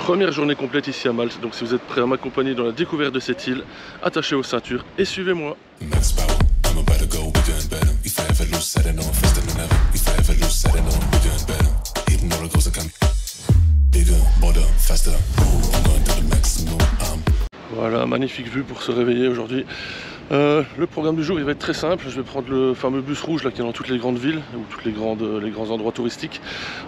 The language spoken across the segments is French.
Première journée complète ici à Malte, donc si vous êtes prêts à m'accompagner dans la découverte de cette île, attachez vos ceintures et suivez-moi. Voilà, magnifique vue pour se réveiller aujourd'hui. Le programme du jour il va être très simple. Je vais prendre le fameux bus rouge là, qui est dans toutes les grandes villes ou tous les grands endroits touristiques.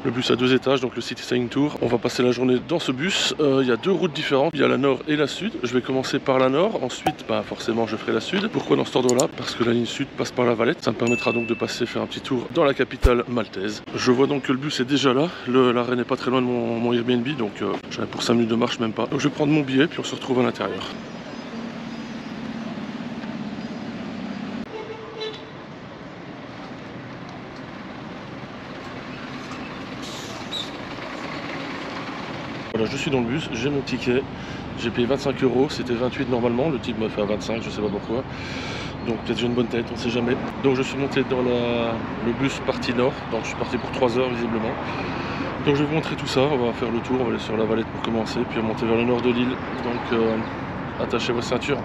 Le bus à 2 étages, donc le City Sightseeing Tour. On va passer la journée dans ce bus. Il y a 2 routes différentes, il y a la nord et la sud. Je vais commencer par la nord, ensuite forcément je ferai la sud. Pourquoi dans cet ordre là? Parce que la ligne sud passe par la Valette. Ça me permettra donc de passer faire un petit tour dans la capitale maltaise. Je vois donc que le bus est déjà là. L'arrêt n'est pas très loin de mon Airbnb, donc j'avais pour 5 minutes de marche, même pas. Donc je vais prendre mon billet puis on se retrouve à l'intérieur. Voilà, je suis dans le bus, j'ai mon ticket, j'ai payé 25 €, c'était 28 normalement, le type m'a fait à 25, je sais pas pourquoi. Donc peut-être j'ai une bonne tête, on sait jamais. Donc je suis monté dans le bus partie nord, donc je suis parti pour 3 heures visiblement. Donc je vais vous montrer tout ça, on va faire le tour, on va aller sur la Valette pour commencer, puis monter vers le nord de l'île. Donc attachez vos ceintures.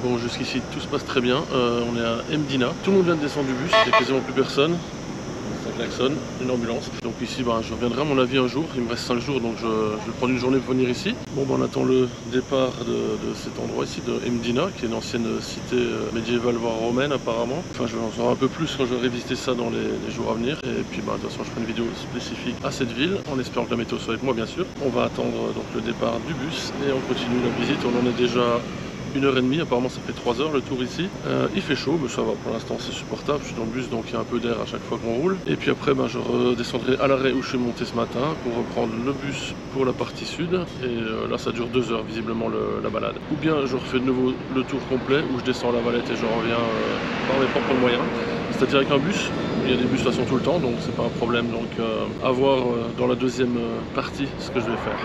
Bon, jusqu'ici tout se passe très bien. On est à Mdina. Tout le monde vient de descendre du bus, il n'y a quasiment plus personne. klaxonne, une ambulance. Donc ici je reviendrai à mon avis un jour, il me reste 5 jours donc je vais prendre une journée pour venir ici. Bon on attend le départ de cet endroit ici, de Mdina, qui est une ancienne cité médiévale voire romaine apparemment. Enfin je vais en savoir un peu plus quand je vais visiter ça dans les jours à venir. Et puis de toute façon je ferai une vidéo spécifique à cette ville, en espérant que la météo soit avec moi bien sûr. On va attendre donc le départ du bus et on continue la visite, on en est déjà 1h30, apparemment ça fait 3 heures le tour ici. Il fait chaud, mais ça va pour l'instant, c'est supportable. Je suis dans le bus donc il y a un peu d'air à chaque fois qu'on roule. Et puis après je redescendrai à l'arrêt où je suis monté ce matin pour reprendre le bus pour la partie sud. Et là ça dure 2 heures visiblement la balade. Ou bien je refais de nouveau le tour complet où je descends la Valette et je reviens par mes propres moyens. C'est-à-dire avec un bus, il y a des bus de toute façon tout le temps donc c'est pas un problème. Donc à voir dans la deuxième partie ce que je vais faire.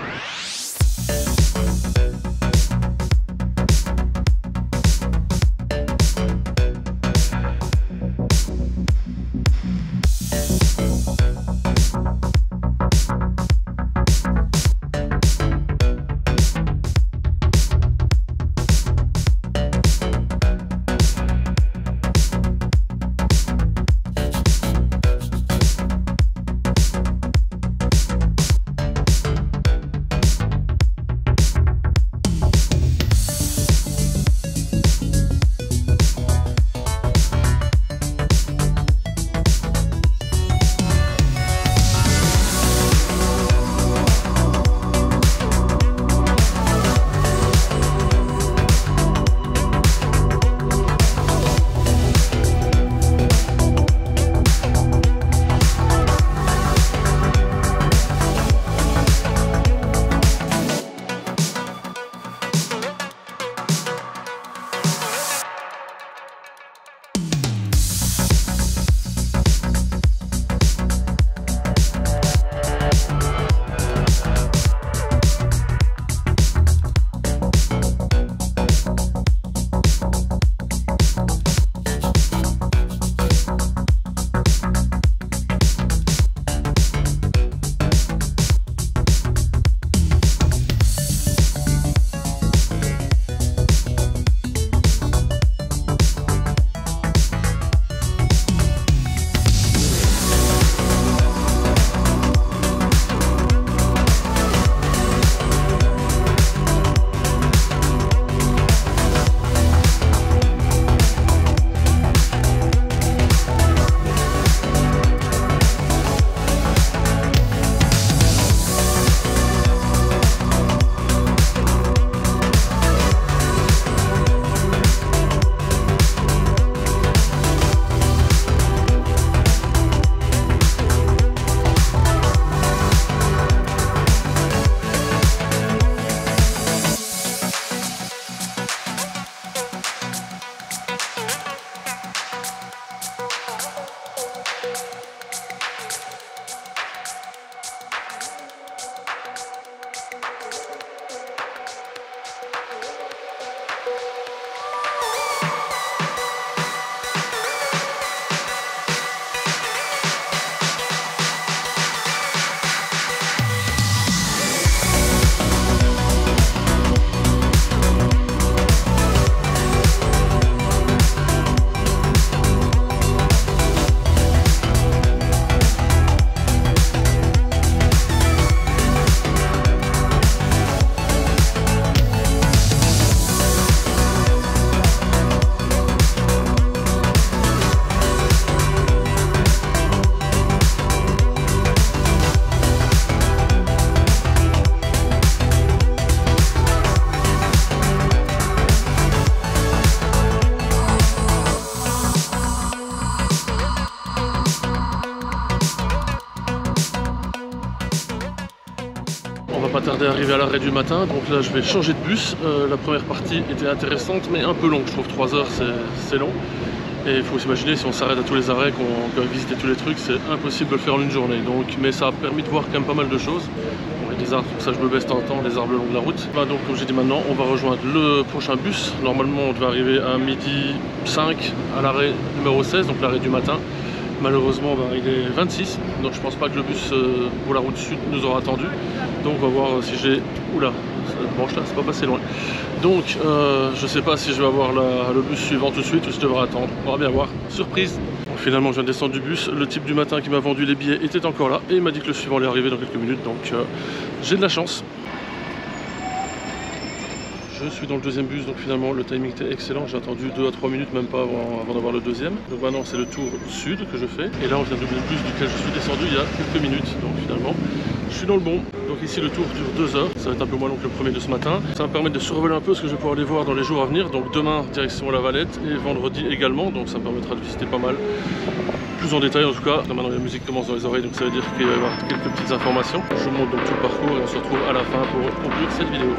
pas tarder à arriver à l'arrêt du matin, donc là je vais changer de bus. La première partie était intéressante mais un peu longue, je trouve 3 heures c'est long. Et il faut s'imaginer, si on s'arrête à tous les arrêts, qu'on doit visiter tous les trucs, c'est impossible de le faire en une journée. Donc, mais ça a permis de voir quand même pas mal de choses. Bon, il y a des arbres, pour ça je me baisse de temps en temps, des arbres le long de la route. Bah, donc comme j'ai dit maintenant, on va rejoindre le prochain bus. Normalement on devait arriver à 12h05 à l'arrêt numéro 16, donc l'arrêt du matin. Malheureusement bah, il est 26, donc je pense pas que le bus pour la route sud nous aura attendu. Donc on va voir si j'ai... Oula, cette branche là c'est pas passé loin. Donc je sais pas si je vais avoir le bus suivant tout de suite ou si je devrais attendre. On va bien voir. Surprise. Donc finalement je viens de descendre du bus, le type du matin qui m'a vendu les billets était encore là et il m'a dit que le suivant allait arriver dans quelques minutes, donc j'ai de la chance. Je suis dans le deuxième bus, donc finalement le timing était excellent, j'ai attendu 2 à 3 minutes, même pas avant d'avoir le deuxième. Donc maintenant c'est le tour sud que je fais, et là on vient de doubler le bus duquel je suis descendu il y a quelques minutes, donc finalement je suis dans le bon. Donc ici le tour dure 2 heures, ça va être un peu moins long que le premier de ce matin. Ça va me permettre de survoler un peu ce que je vais pouvoir aller voir dans les jours à venir, donc demain direction la Valette et vendredi également, donc ça me permettra de visiter pas mal, plus en détail en tout cas. Maintenant la musique commence dans les oreilles, donc ça veut dire qu'il va y avoir quelques petites informations. Je vous montre donc tout le parcours et on se retrouve à la fin pour conclure cette vidéo.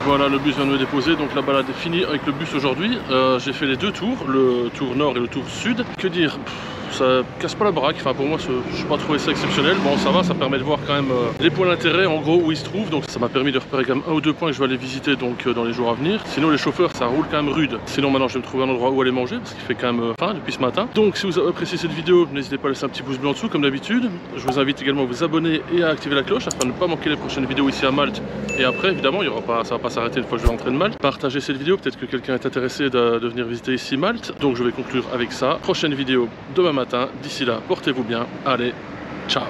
Voilà, le bus vient de me déposer, donc la balade est finie avec le bus aujourd'hui. J'ai fait les deux tours, le tour nord et le tour sud. Que dire, ça casse pas la baraque, enfin pour moi je n'ai pas trouvé ça exceptionnel. Bon ça va, ça permet de voir quand même les points d'intérêt en gros où ils se trouvent. Donc ça m'a permis de repérer quand même 1 ou 2 points que je vais aller visiter donc dans les jours à venir. Sinon les chauffeurs ça roule quand même rude. Sinon maintenant je vais me trouver un endroit où aller manger parce qu'il fait quand même faim depuis ce matin. Donc si vous avez apprécié cette vidéo, n'hésitez pas à laisser un petit pouce bleu en dessous comme d'habitude. Je vous invite également à vous abonner et à activer la cloche afin de ne pas manquer les prochaines vidéos ici à Malte. Et après évidemment il y aura pas, ça va pas s'arrêter une fois que je vais rentrer de Malte. Partagez cette vidéo, peut-être que quelqu'un est intéressé de venir visiter ici Malte. Donc je vais conclure avec ça. Prochaine vidéo demain matin. D'ici là, portez-vous bien. Allez, ciao.